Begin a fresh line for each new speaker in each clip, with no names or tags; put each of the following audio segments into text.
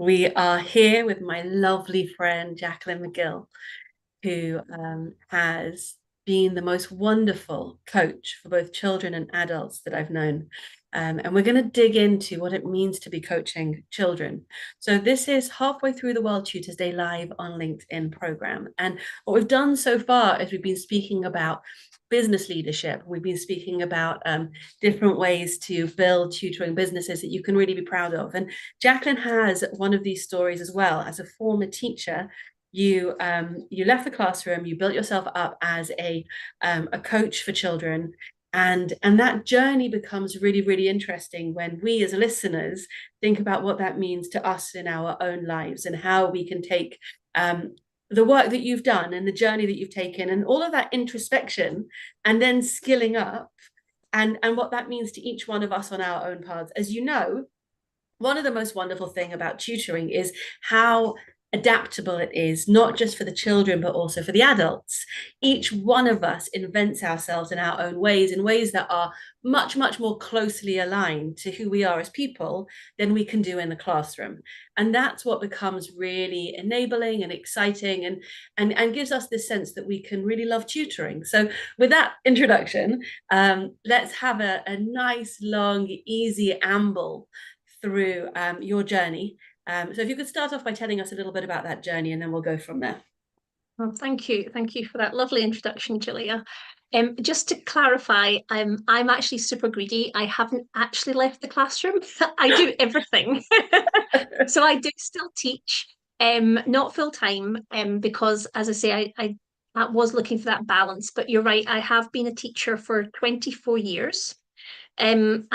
We are here with my lovely friend Jacqueline McGill, who has been the most wonderful coach for both children and adults that I've known. And we're going to dig into what it means to be coaching children. So, this is halfway through the World Tutors Day Live on LinkedIn program. And what we've done so far is we've been speaking about business leadership. We've been speaking about different ways to build tutoring businesses that you can really be proud of. And Jacqueline has one of these stories as well. As a former teacher, you left the classroom, you built yourself up as a coach for children, and that journey becomes really, really interesting when we as listeners think about what that means to us in our own lives and how we can take the work that you've done and the journey that you've taken and all of that introspection and then skilling up and what that means to each one of us on our own paths. As you know, one of the most wonderful thing about tutoring is how adaptable it is, not just for the children, but also for the adults. Each one of us invents ourselves in our own ways, in ways that are much, much more closely aligned to who we are as people than we can do in the classroom. And that's what becomes really enabling and exciting and gives us this sense that we can really love tutoring. So with that introduction, let's have a nice, long, easy amble through your journey. So if you could start off by telling us a little bit about that journey, and then we'll go from there.
Well, thank you. Thank you for that lovely introduction, Julia. Just to clarify, I'm actually super greedy. I haven't actually left the classroom. I do everything. So I do still teach, not full time, because as I say, I was looking for that balance. But you're right, I have been a teacher for 24 years. And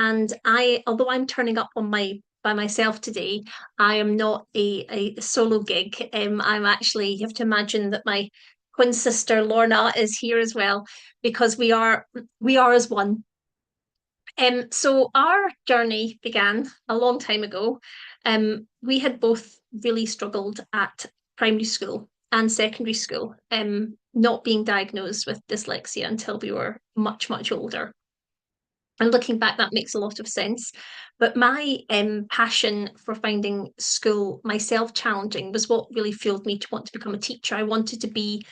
although I'm turning up on my by myself today, I am not a solo gig. I'm actually, you have to imagine that my twin sister Lorna is here as well because we are as one. So our journey began a long time ago. We had both really struggled at primary school and secondary school, not being diagnosed with dyslexia until we were much, much older. And looking back, that makes a lot of sense. But my passion for finding school myself challenging was what really fueled me to want to become a teacher. I wanted to be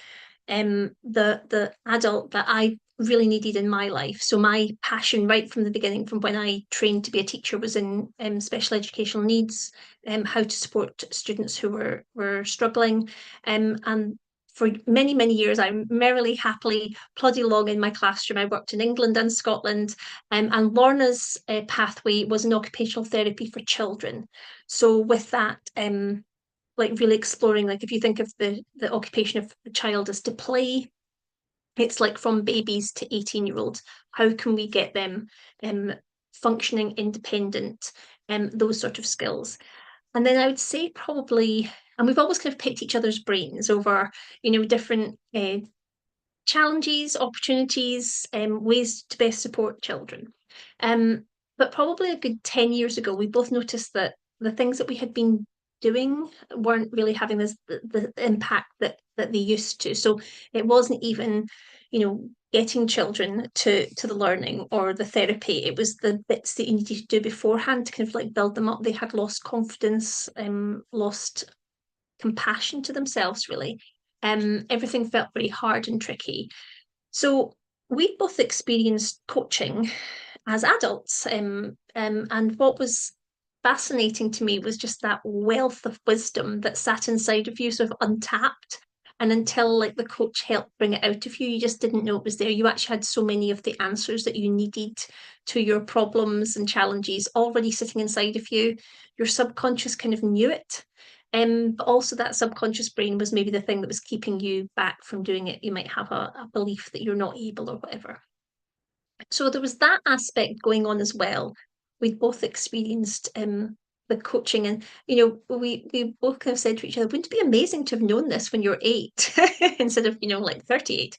the adult that I really needed in my life. So my passion right from the beginning, from when I trained to be a teacher, was in special educational needs, how to support students who were struggling, and for many, many years, I merrily, happily plodded along in my classroom. I worked in England and Scotland, and Lorna's pathway was in occupational therapy for children. So with that, like really exploring, like if you think of the occupation of a child as to play, it's like from babies to 18-year-olds. How can we get them functioning independent, those sort of skills? And then I would say probably, and we've always kind of picked each other's brains over, different challenges, opportunities, ways to best support children. Um, but probably a good 10 years ago, we both noticed that the things that we had been doing weren't really having the impact that they used to. So it wasn't even, getting children to the learning or the therapy. It was the bits that you needed to do beforehand to kind of like build them up. They had lost confidence, lost compassion to themselves, really. Everything felt very hard and tricky. So we both experienced coaching as adults. And what was fascinating to me was just that wealth of wisdom that sat inside of you, sort of untapped. And until like the coach helped bring it out of you, you just didn't know it was there. You actually had so many of the answers that you needed to your problems and challenges already sitting inside of you. Your subconscious kind of knew it. But also that subconscious brain was maybe the thing that was keeping you back from doing it. You might have a belief that you're not able or whatever. So there was that aspect going on as well. We'd both experienced the coaching, and we both kind of said to each other, wouldn't it be amazing to have known this when you're 8 instead of like 38?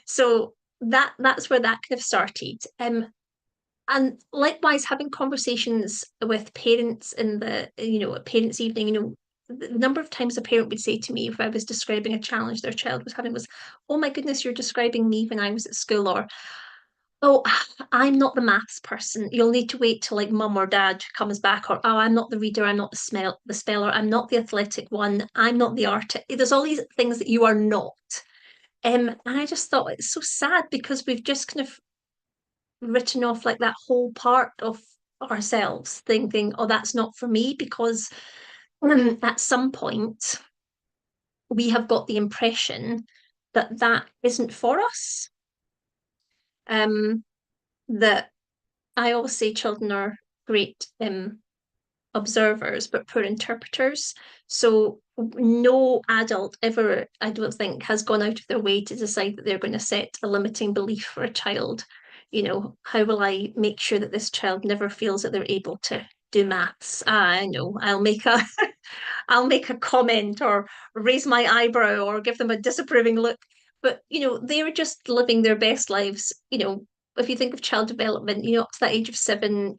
So that's where that kind of started. And likewise, having conversations with parents in the parents' evening, the number of times a parent would say to me if I was describing a challenge their child was having was, "Oh my goodness, you're describing me when I was at school," or Oh, I'm not the maths person. You'll need to wait till like mum or dad comes back, or oh, I'm not the reader, I'm not the speller, I'm not the athletic one, I'm not the artist. There's all these things that you are not. And I just thought it's so sad because we've just kind of written off like that whole part of ourselves, thinking, oh, that's not for me, because at some point we have got the impression that that isn't for us. Um, that I always say children are great observers, but poor interpreters. So no adult ever, I don't think, has gone out of their way to decide that they're going to set a limiting belief for a child. You know, how will I make sure that this child never feels that they're able to do maths? Ah, I know, I'll make a I'll make a comment or raise my eyebrow or give them a disapproving look. But they're just living their best lives. If you think of child development, up to that age of 7,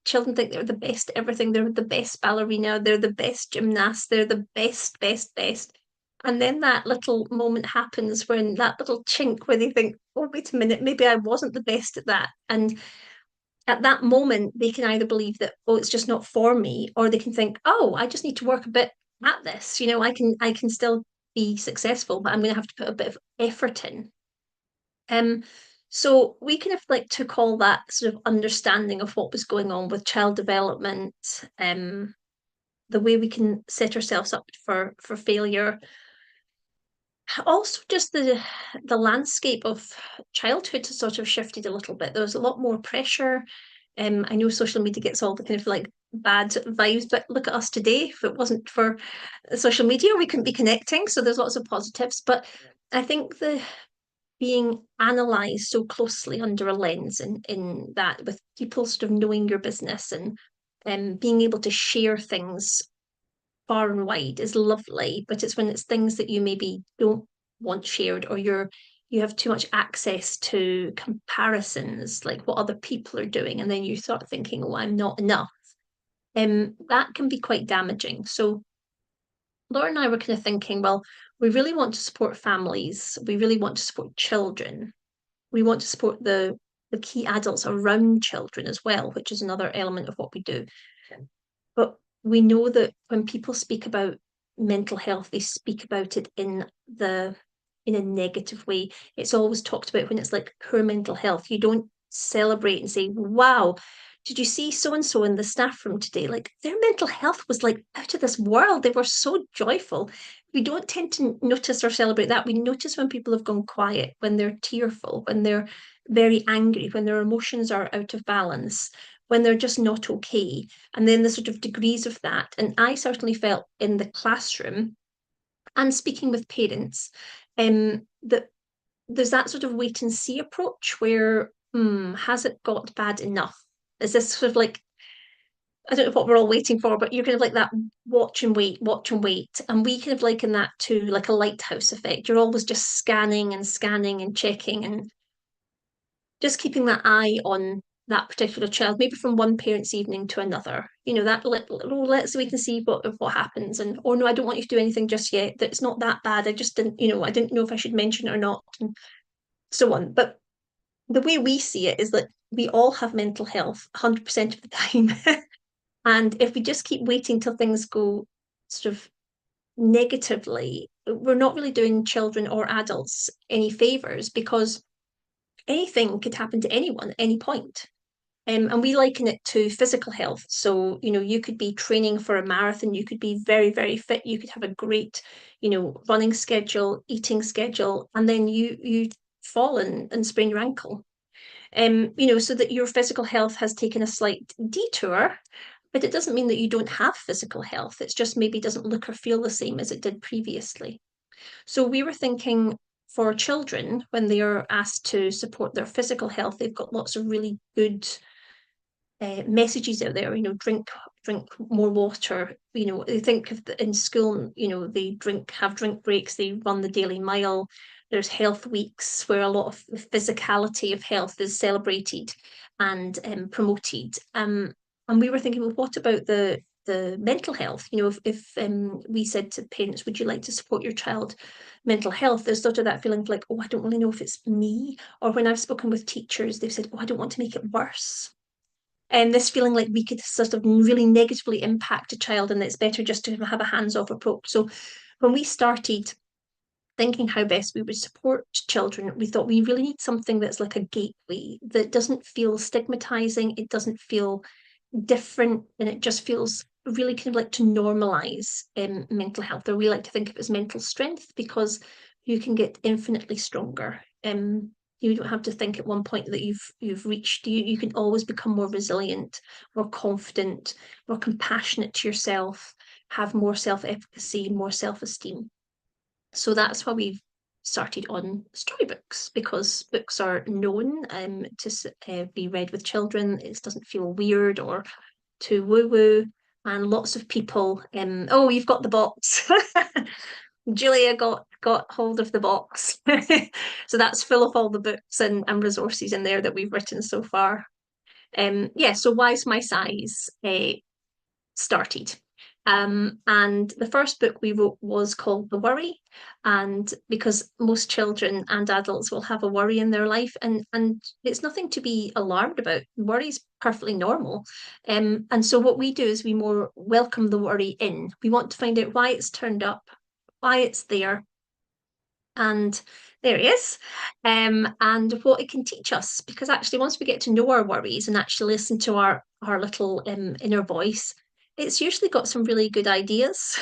children think they're the best at everything. They're the best ballerina, they're the best gymnast, they're the best, best, best. And then that little moment happens when that little chink where they think, oh, wait a minute, maybe I wasn't the best at that. And at that moment, they can either believe that, oh, it's just not for me, or they can think, oh, I just need to work a bit at this. I can still be successful, but I'm going to have to put a bit of effort in. Um, so we kind of like took all that sort of understanding of what was going on with child development, the way we can set ourselves up for failure. Also, just the landscape of childhood has sort of shifted a little bit. There's a lot more pressure. I know social media gets all the kind of like bad vibes, but look at us today. If it wasn't for social media, we couldn't be connecting. So there's lots of positives. But I think the being analysed so closely under a lens in that, with people sort of knowing your business and being able to share things far and wide is lovely, but it's when it's things that you maybe don't want shared, or you have too much access to comparisons, like what other people are doing, and then you start thinking, oh, I'm not enough. That can be quite damaging. So Laura and I were kind of thinking, well, we really want to support families, we really want to support children, we want to support the key adults around children as well, which is another element of what we do. But we know that when people speak about mental health, they speak about it in a negative way. It's always talked about when it's like poor mental health. You don't celebrate and say, wow, did you see so and so in the staff room today? Like their mental health was like out of this world. They were so joyful. We don't tend to notice or celebrate that. We notice when people have gone quiet, when they're tearful, when they're very angry, when their emotions are out of balance, when they're just not okay, and then the sort of degrees of that. And I certainly felt in the classroom and speaking with parents, that there's that sort of wait and see approach where, has it got bad enough? Is this sort of like, I don't know what we're all waiting for, but you're kind of like that watch and wait, watch and wait. And we kind of liken that to like a lighthouse effect. You're always just scanning and scanning and checking and just keeping that eye on that particular child, maybe from one parent's evening to another. Let's wait and see what happens, and or no, I don't want you to do anything just yet. That it's not that bad. I just didn't, I didn't know if I should mention it or not, and so on. But the way we see it is that we all have mental health 100% of the time, and if we just keep waiting till things go sort of negatively, we're not really doing children or adults any favors, because anything could happen to anyone at any point. And we liken it to physical health. So, you could be training for a marathon, you could be very, very fit, you could have a great, running schedule, eating schedule, and then you fall and sprain your ankle. So that your physical health has taken a slight detour, but it doesn't mean that you don't have physical health. It's just maybe doesn't look or feel the same as it did previously. So we were thinking for children, when they are asked to support their physical health, they've got lots of really good messages out there. Drink more water. They think of in school. They have drink breaks. They run the daily mile. There's health weeks where a lot of the physicality of health is celebrated and promoted. And we were thinking, well, what about the mental health. You know, if we said to parents, would you like to support your child mental health, there's sort of that feeling of like, oh, I don't really know if it's me. Or when I've spoken with teachers, they've said, oh, I don't want to make it worse. And this feeling like we could sort of really negatively impact a child, and it's better just to have a hands-off approach. So when we started thinking how best we would support children, we thought we really need something that's like a gateway that doesn't feel stigmatizing, it doesn't feel different, and it just feels really kind of like to normalize mental health. Or we like to think of it as mental strength, because you can get infinitely stronger. You don't have to think at one point that you've reached. You can always become more resilient, more confident, more compassionate to yourself, have more self-efficacy, more self-esteem. So that's why we've started on storybooks, because books are known to be read with children. It doesn't feel weird or too woo woo. And lots of people, oh, you've got the box. Julia got hold of the box. So that's full of all the books and resources in there that we've written so far. Yeah, so Why's My Size started. And the first book we wrote was called The Worry. And because most children and adults will have a worry in their life, and it's nothing to be alarmed about. Worry is perfectly normal. And so what we do is we more welcome the worry in. We want to find out why it's turned up, why it's there, and there he is, and what it can teach us. Because actually, once we get to know our worries and actually listen to our little inner voice, it's usually got some really good ideas.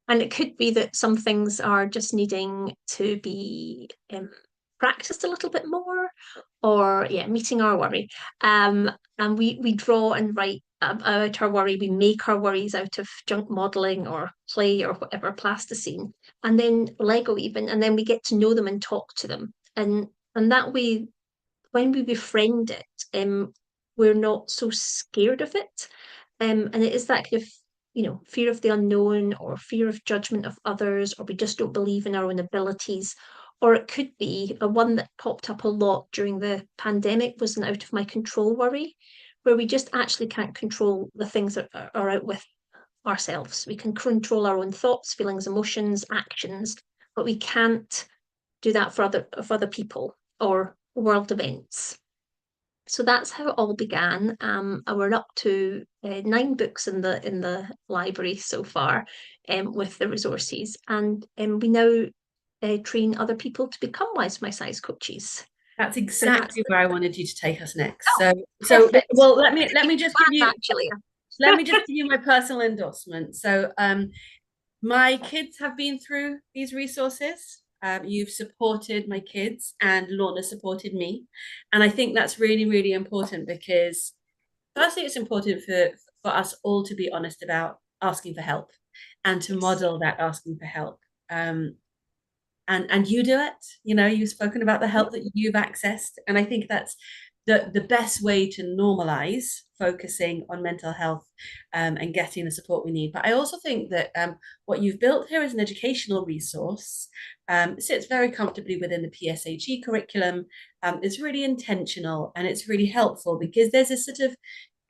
And it could be that some things are just needing to be practiced a little bit more, or yeah, meeting our worry. And we draw and write out our worry. We make our worries out of junk modeling or clay or whatever, plasticine, and then Lego even, and then we get to know them and talk to them. And that way, when we befriend it, we're not so scared of it. And it is that kind of, fear of the unknown, or fear of judgment of others, or we just don't believe in our own abilities. Or it could be a one that popped up a lot during the pandemic was an out of my control worry, where we just actually can't control the things that are out with ourselves. We can control our own thoughts, feelings, emotions, actions, but we can't do that for other people or world events. So that's how it all began. And we're up to 9 books in the library so far, with the resources, and we now train other people to become Wise My Size coaches.
That's
So that's
exactly where I wanted you to take us next.
oh,
So
perfect.
well, let
You
me just give
planned
you
that, Julia.
my personal endorsement. So my kids have been through these resources. You've supported my kids, and Lorna supported me, and I think that's really, really important, because firstly, it's important for us all to be honest about asking for help, and to
Yes.
model that asking for help. And you do it. You know, you've spoken about the help that you've accessed, and I think that's the best way to normalize focusing on mental health, and getting the support we need. But I also think that what you've built here as an educational resource sits very comfortably within the PSHE curriculum. It's really intentional, and it's really helpful, because there's a sort of,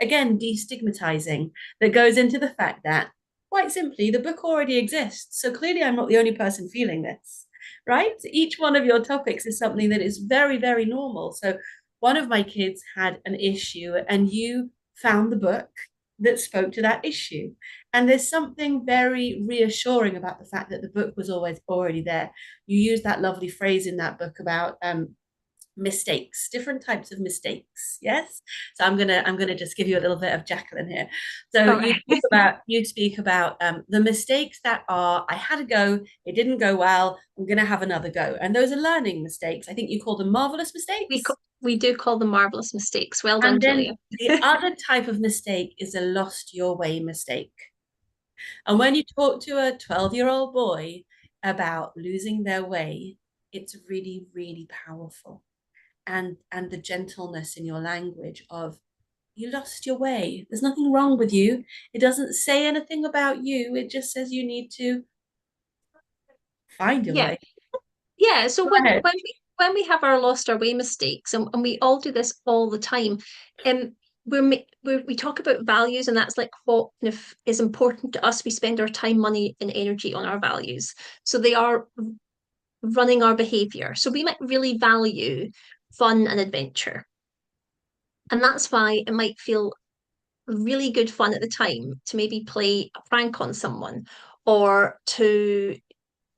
again, destigmatizing that goes into the fact that, quite simply, the book already exists. So clearly I'm not the only person feeling this, right? Each one of your topics is something that is very, very normal. So one of my kids had an issue, and you found the book that spoke to that issue. And there's something very reassuring about the fact that the book was always already there. You use that lovely phrase in that book about mistakes, different types of mistakes. Yes. So I'm gonna just give you a little bit of Jacqueline here. So
All right.
you speak about the mistakes that are, I had a go, it didn't go well, I'm gonna have another go. And those are learning mistakes. I think you call them marvelous
We
mistakes.
we do call them marvelous mistakes. Well done,
And
Julia.
then the other type of mistake is a lost your way mistake. And when you talk to a 12-year-old boy about losing their way, it's really, really powerful. And the gentleness in your language of, you lost your way, there's nothing wrong with you, it doesn't say anything about you, it just says you need to find your
Yeah.
way.
Yeah. So
Go
when
ahead.
when we have our lost our way mistakes, and we all do this all the time, um, we talk about values, and that's like what kind of is important to us. We spend our time, money, and energy on our values, so they are running our behavior. So we might really value fun and adventure, and that's why it might feel really good fun at the time to maybe play a prank on someone, or to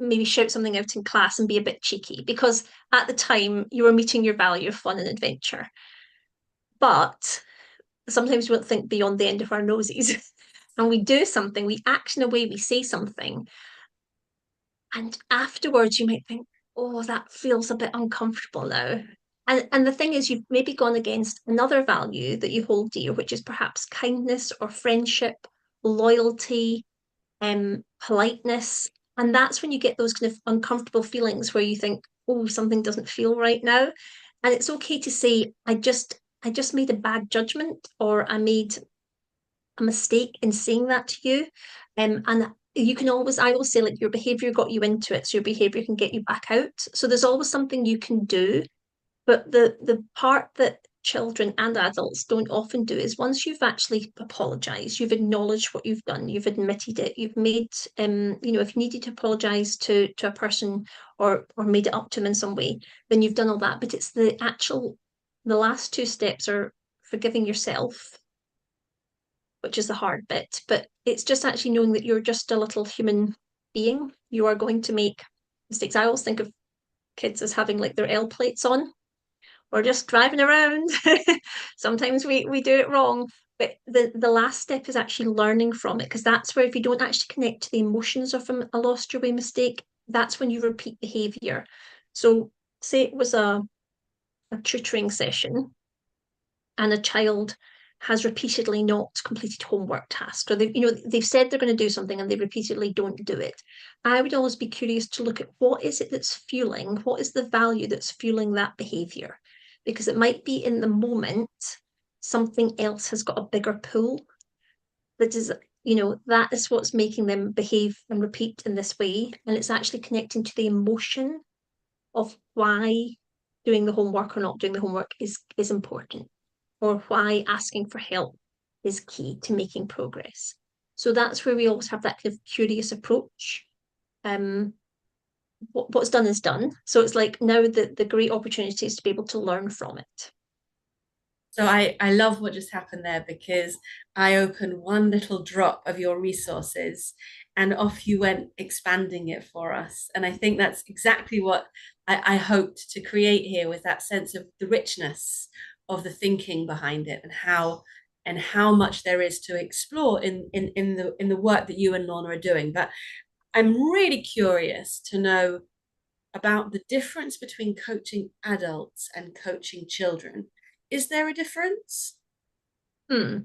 maybe shout something out in class and be a bit cheeky, because at the time you were meeting your value of fun and adventure. But sometimes we don't think beyond the end of our noses. And we do something, we act in a way, we say something, and afterwards you might think, oh, that feels a bit uncomfortable now. And the thing is, you've maybe gone against another value that you hold dear, which is perhaps kindness or friendship, loyalty, politeness. And that's when you get those kind of uncomfortable feelings where you think, oh, something doesn't feel right now. And it's okay to say, I just made a bad judgment, or I made a mistake in saying that to you. And you can always, I will say, like, your behavior got you into it, so your behavior can get you back out. So there's always something you can do. But the part that children and adults don't often do is, once you've actually apologized, you've acknowledged what you've done, you've admitted it, you've made, if you needed to apologize to a person, or made it up to them in some way, then you've done all that. But it's the last two steps are forgiving yourself, which is the hard bit. But it's just actually knowing that you're just a little human being. You are going to make mistakes. I always think of kids as having like their L plates on. We're just driving around. Sometimes we do it wrong. But the last step is actually learning from it, because that's where, if you don't actually connect to the emotions of a lost your way mistake, that's when you repeat behavior. So say it was a tutoring session, and a child has repeatedly not completed homework tasks, or they've said they're going to do something and they repeatedly don't do it. I would always be curious to look at, what is it that's fueling, what is the value that's fueling that behavior, because it might be in the moment something else has got a bigger pull, that is, that is what's making them behave and repeat in this way, and it's actually connecting to the emotion of why doing the homework or not doing the homework is important, or why asking for help is key to making progress. So that's where we always have that kind of curious approach. Um, what's done is done. So it's like, now the great opportunity is to be able to learn from it.
So I love what just happened there, because I opened one little drop of your resources and off you went expanding it for us. And I think that's exactly what I hoped to create here, with that sense of the richness of the thinking behind it, and how much there is to explore in the work that you and Lorna are doing. But I'm really curious to know about the difference between coaching adults and coaching children. Is there a difference?
Hmm.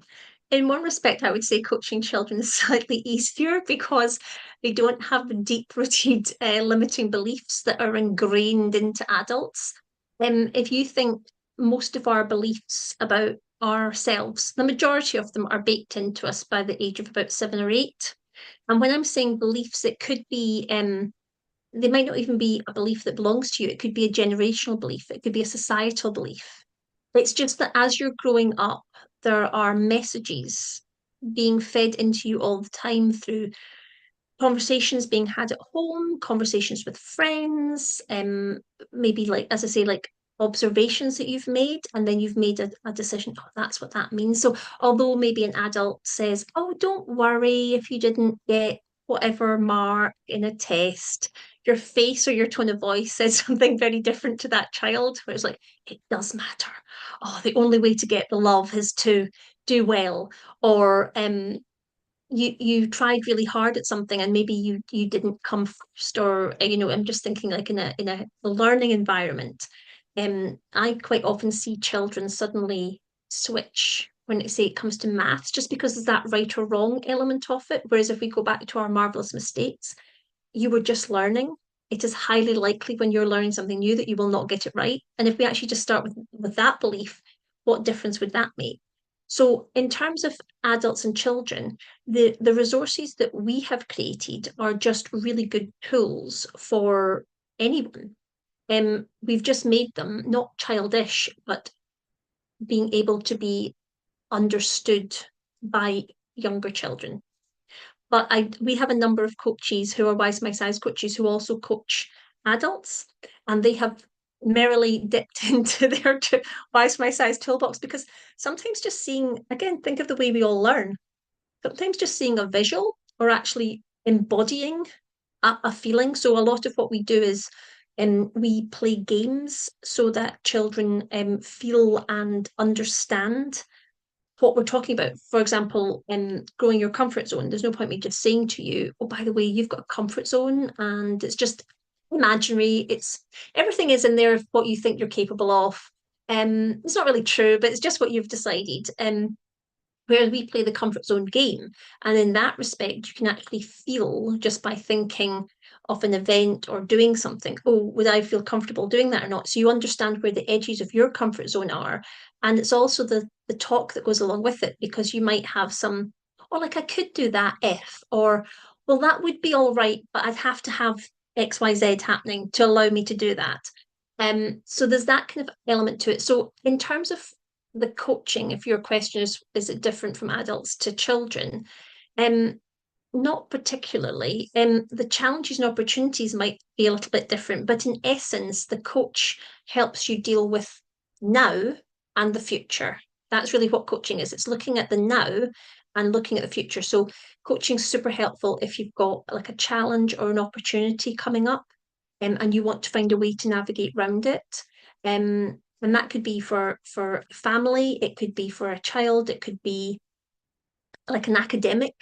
In one respect, I would say coaching children is slightly easier, because they don't have deep-rooted limiting beliefs that are ingrained into adults. If you think, most of our beliefs about ourselves, the majority of them are baked into us by the age of about 7 or 8. And when I'm saying beliefs, it could be, they might not even be a belief that belongs to you. It could be a generational belief. It could be a societal belief. It's just that as you're growing up, there are messages being fed into you all the time, through conversations being had at home, conversations with friends, maybe, like, as I say, like observations that you've made, and then you've made a decision, oh, that's what that means. So although maybe an adult says, oh, don't worry if you didn't get whatever mark in a test, your face or your tone of voice says something very different to that child, where it's like, it does matter. Oh, the only way to get the love is to do well. Or you tried really hard at something, and maybe you didn't come first, or I'm just thinking, like, in a learning environment. I quite often see children suddenly switch when it comes to maths, just because there's that right or wrong element of it. Whereas if we go back to our marvelous mistakes, you were just learning. It is highly likely, when you're learning something new, that you will not get it right. And if we actually just start with that belief, what difference would that make? So, in terms of adults and children, the resources that we have created are just really good tools for anyone. We've just made them not childish, but being able to be understood by younger children. But we have a number of coaches who are Wise My Size coaches who also coach adults, and they have merrily dipped into their Wise My Size toolbox because sometimes just seeing, again, think of the way we all learn. Sometimes just seeing a visual or actually embodying a feeling. So a lot of what we do is we play games so that children feel and understand what we're talking about. For example, in growing your comfort zone, there's no point me just saying to you, oh, by the way, you've got a comfort zone and it's just imaginary. It's everything is in there of what you think you're capable of. It's not really true, but it's just what you've decided. Whereas we play the comfort zone game. And in that respect, you can actually feel just by thinking of an event or doing something, oh, would I feel comfortable doing that or not? So you understand where the edges of your comfort zone are. And it's also the talk that goes along with it, because you might have some, oh, like I could do that if, or well, that would be all right, but I'd have to have XYZ happening to allow me to do that. So there's that kind of element to it. So in terms of the coaching, if your question is it different from adults to children? Um, Not particularly. The challenges and opportunities might be a little bit different, but in essence, the coach helps you deal with now and the future. That's really what coaching is. It's looking at the now and looking at the future. So coaching's super helpful if you've got like a challenge or an opportunity coming up, and you want to find a way to navigate around it. And that could be for family, it could be for a child, it could be like an academic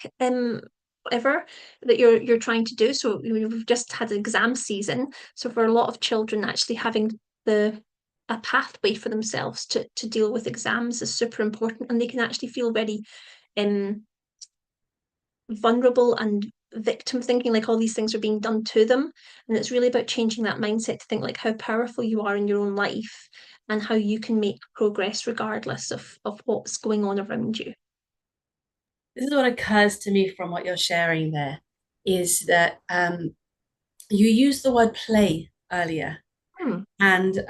whatever that you're trying to do. So we've just had exam season. So for a lot of children, actually having the a pathway for themselves to deal with exams is super important, and they can actually feel very um vulnerable and victim thinking, like all these things are being done to them. And it's really about changing that mindset to think like how powerful you are in your own life and how you can make progress regardless of what's going on around you.
This is what occurs to me from what you're sharing there is that you used the word play earlier.
Hmm.
And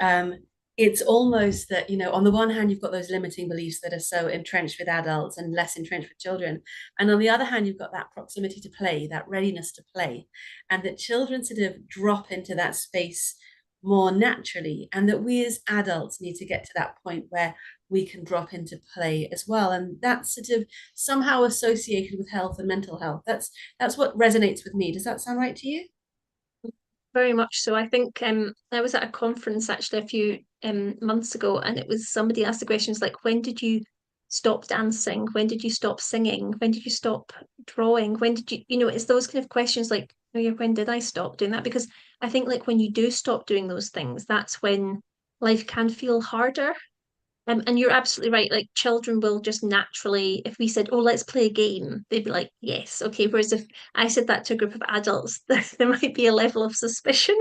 it's almost that, on the one hand, you've got those limiting beliefs that are so entrenched with adults and less entrenched with children. And on the other hand, you've got that proximity to play, that readiness to play, and that children sort of drop into that space more naturally. And that we as adults need to get to that point where we can drop into play as well. And that's sort of somehow associated with health and mental health. That's what resonates with me. Does that sound right to you?
Very much so. I think I was at a conference actually a few months ago, and it was somebody asked the questions like, when did you stop dancing? When did you stop singing? When did you stop drawing? When did it's those kind of questions like, oh yeah, when did I stop doing that? Because I think like when you do stop doing those things, that's when life can feel harder. And you're absolutely right. Like children will just naturally, if we said, "Oh, let's play a game," they'd be like, "Yes, okay." Whereas if I said that to a group of adults, there might be a level of suspicion,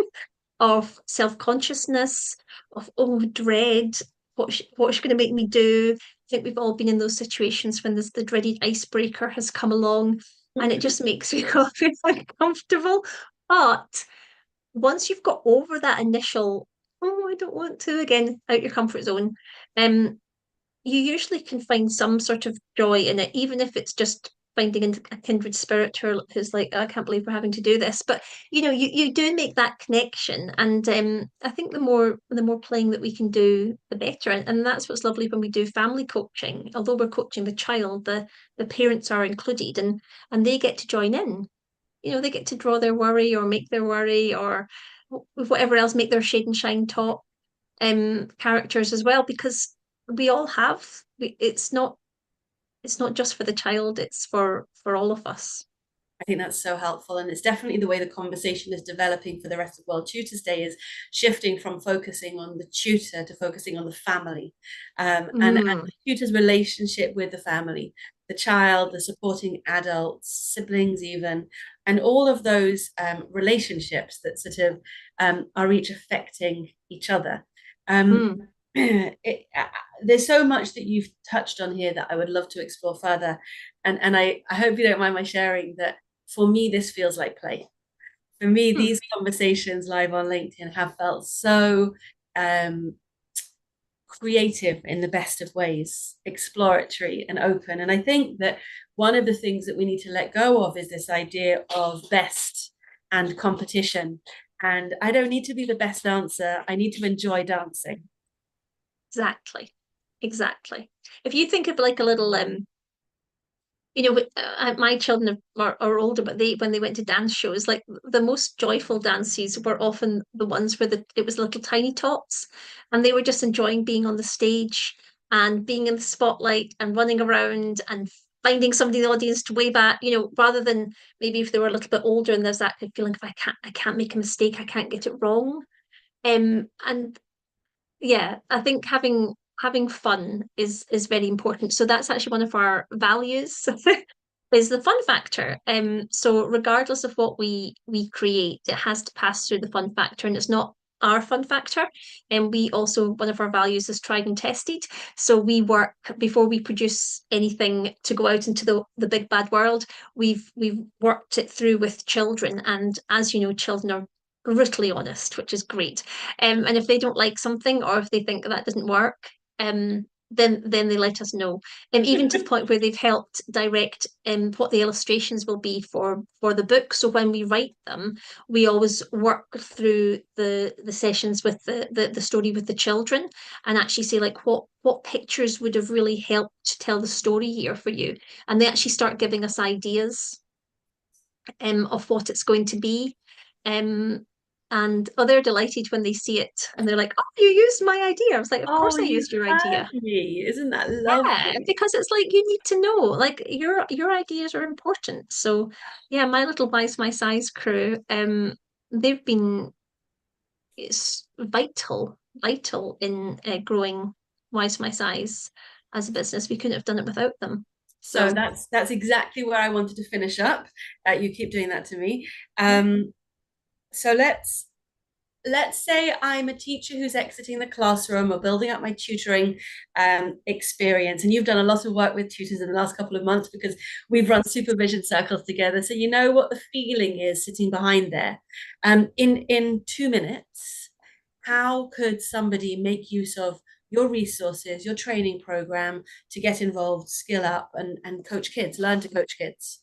of self-consciousness, of oh, dread. What's she going to make me do? I think we've all been in those situations when the dreaded icebreaker has come along, and it just makes me feel uncomfortable. But once you've got over that initial, oh, I don't want to again, out your comfort zone, um, you usually can find some sort of joy in it, even if it's just finding a kindred spirit who's like, oh, I can't believe we're having to do this. But you do make that connection, and I think the more playing that we can do, the better. And that's what's lovely when we do family coaching. Although we're coaching the child, the parents are included, and they get to join in. They get to draw their worry or make their worry or whatever else, make their shade and shine top characters as well, because we all have it's not just for the child, it's for all of us.
I think that's so helpful. And it's definitely the way the conversation is developing for the rest of World Tutors Day is shifting from focusing on the tutor to focusing on the family and
Mm,
the tutor's relationship with the family, the child, the supporting adults, siblings, even, and all of those relationships that sort of are each affecting each other. Um,
mm,
there's so much that you've touched on here that I would love to explore further. And I hope you don't mind my sharing that for me, this feels like play. For me,
mm.
these conversations live on LinkedIn have felt so um, creative in the best of ways, exploratory and open. And I think that one of the things that we need to let go of is this idea of best and competition. And I don't need to be the best dancer, I need to enjoy dancing.
Exactly. Exactly. If you think of like a little my children are older, but they when they went to dance shows, like the most joyful dances were often the ones where it was little tiny tots, and they were just enjoying being on the stage and being in the spotlight and running around and finding somebody in the audience to wave at, rather than maybe if they were a little bit older and there's that feeling of I can't make a mistake, I can't get it wrong. And yeah, I think having fun is very important. So that's actually one of our values is the fun factor. So regardless of what we create, it has to pass through the fun factor, and it's not our fun factor. And we also one of our values is tried and tested. So we work before we produce anything to go out into the big bad world. We've worked it through with children, and as you know, children are brutally honest, which is great. And if they don't like something or if they think that doesn't work, then they let us know. Even to the point where they've helped direct what the illustrations will be for the book. So when we write them, we always work through the sessions with the story with the children and actually say like what pictures would have really helped to tell the story here for you. And they actually start giving us ideas of what it's going to be. Um, and they're delighted when they see it and they're like, oh, you used my idea. I was like, of
Oh,
course I
you
used your
heard
idea.
me. Isn't that
Yeah,
lovely?
because it's like you need to know, like your ideas are important. So yeah, my little Wise My Size crew, they've been it's vital in growing Wise My Size as a business. We couldn't have done it without them.
So
So
that's exactly where I wanted to finish up. You keep doing that to me.
yeah.
So let's say I'm a teacher who's exiting the classroom or building up my tutoring experience, and you've done a lot of work with tutors in the last couple of months because we've run supervision circles together. So you know what the feeling is sitting behind there. In 2 minutes, how could somebody make use of your resources, your training program to get involved, skill up, and coach kids, learn to coach kids?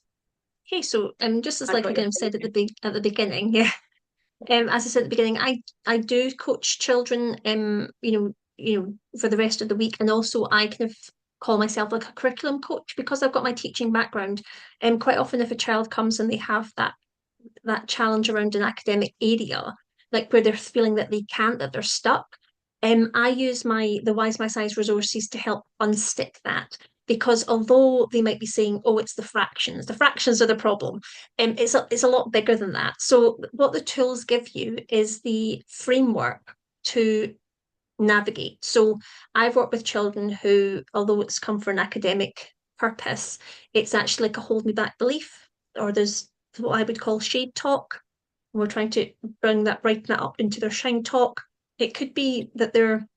Okay, so just as
I've
like I
got
kind
your
of said
thinking.
at the beginning, yeah. As I said at the beginning, I do coach children, for the rest of the week, and also I kind of call myself like a curriculum coach because I've got my teaching background. And quite often, if a child comes and they have that challenge around an academic area, like where they're feeling that they can't, that they're stuck. I use the Wise My Size resources to help unstick that. Because although they might be saying, oh, it's the fractions are the problem, it's a lot bigger than that. So what the tools give you is the framework to navigate. So I've worked with children who, although it's come for an academic purpose, it's actually like a hold me back belief, or there's what I would call shade talk. We're trying to brighten that up into their shine talk. It could be that they're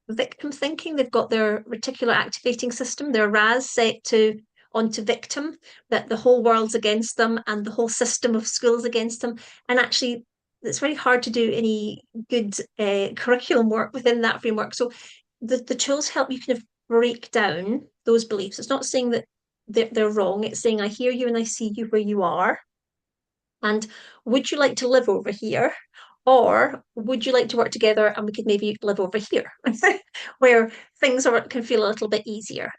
victim thinking. They've got their reticular activating system, their RAS set to onto victim, that the whole world's against them and the whole system of schools against them. And actually, it's very hard to do any good curriculum work within that framework. So the tools help you kind of break down those beliefs. It's not saying that they're wrong. It's saying I hear you and I see you where you are. And would you like to live over here? Or would you like to work together and we could maybe live over here, where can feel a little bit easier?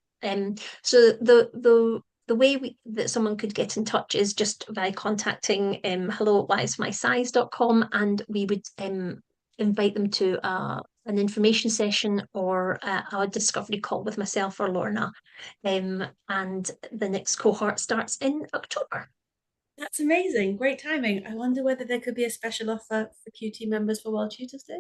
So the way that someone could get in touch is just by contacting hello@wisemysize.com, and we would invite them to an information session or a discovery call with myself or Lorna. And the next cohort starts in October.
That's amazing. Great timing. I wonder whether there could be a special offer for QT members for World Tutors Day.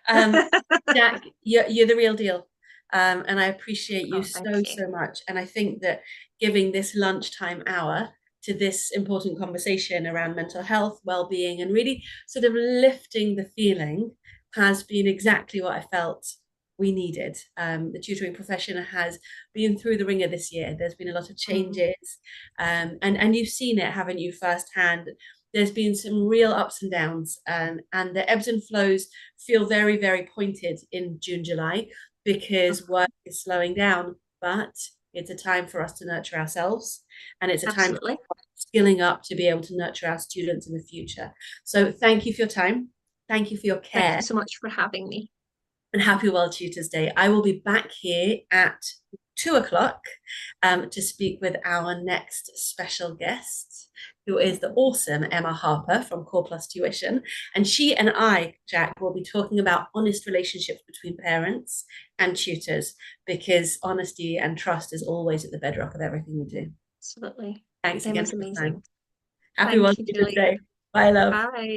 Um, Jack, you're the real deal. And I appreciate you
Oh,
so,
thank you.
so much. And I think that giving this lunchtime hour to this important conversation around mental health, well-being, and really sort of lifting the feeling has been exactly what I felt we needed. The tutoring profession has been through the ringer this year. There's been a lot of
Mm.
changes, and you've seen it, haven't you, firsthand? there's been some real ups and downs, and the ebbs and flows feel very, very pointed in June, July, because work is slowing down. But it's a time for us to nurture ourselves, and it's a time for
Absolutely.
skilling up to be able to nurture our students in the future. So thank you for your time. Thank you for your
Thank
care,
you so much for having me.
and happy World Tutors Day. I will be back here at 2 o'clock to speak with our next special guest, who is the awesome Emma Harper from Core Plus Tuition. And she and I, Jack, will be talking about honest relationships between parents and tutors, because honesty and trust is always at the bedrock of everything we do.
Absolutely.
Thanks again
Emma's
for your time.
amazing.
Happy World
Thank you,
Tutors
Julia.
Day. Bye, love.
Bye.